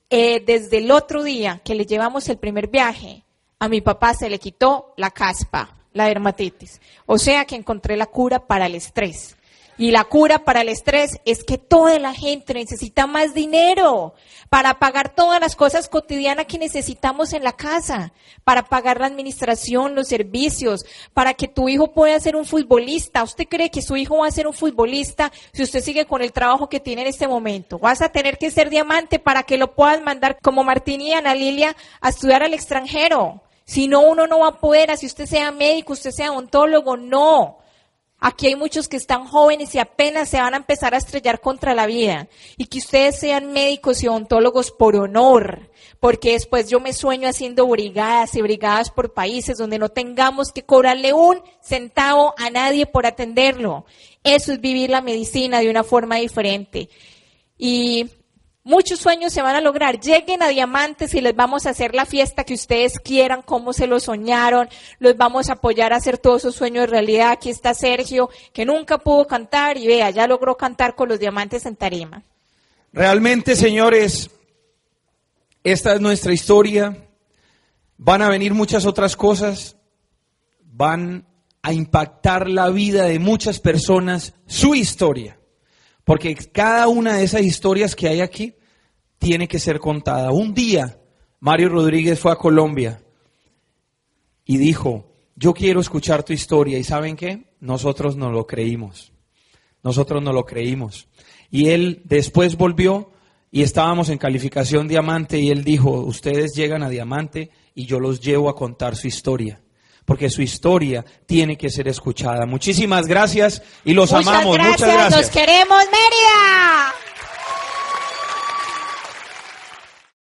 desde el otro día que le llevamos el primer viaje, a mi papá se le quitó la caspa, la dermatitis. O sea que encontré la cura para el estrés. Y la cura para el estrés es que toda la gente necesita más dinero para pagar todas las cosas cotidianas que necesitamos en la casa, para pagar la administración, los servicios, para que tu hijo pueda ser un futbolista. ¿Usted cree que su hijo va a ser un futbolista si usted sigue con el trabajo que tiene en este momento? Vas a tener que ser diamante para que lo puedas mandar como Martín y Ana Lilia a estudiar al extranjero. Si no, uno no va a poder, así usted sea médico, usted sea odontólogo, no. Aquí hay muchos que están jóvenes y apenas se van a empezar a estrellar contra la vida. Y que ustedes sean médicos y odontólogos por honor, porque después yo me sueño haciendo brigadas y brigadas por países donde no tengamos que cobrarle un centavo a nadie por atenderlo. Eso es vivir la medicina de una forma diferente. Y muchos sueños se van a lograr. Lleguen a Diamantes y les vamos a hacer la fiesta que ustedes quieran, como se lo soñaron. Los vamos a apoyar a hacer todos sus sueños realidad. Aquí está Sergio, que nunca pudo cantar y vea, ya logró cantar con los Diamantes en tarima. Realmente, señores, esta es nuestra historia. Van a venir muchas otras cosas. Van a impactar la vida de muchas personas, su historia. Porque cada una de esas historias que hay aquí tiene que ser contada. Un día, Mario Rodríguez fue a Colombia y dijo, yo quiero escuchar tu historia. ¿Y saben qué? Nosotros no lo creímos. Nosotros no lo creímos. Y él después volvió y estábamos en calificación Diamante y él dijo, ustedes llegan a Diamante y yo los llevo a contar su historia. Porque su historia tiene que ser escuchada. Muchísimas gracias y los amamos. Muchas gracias. Nos queremos, Mérida.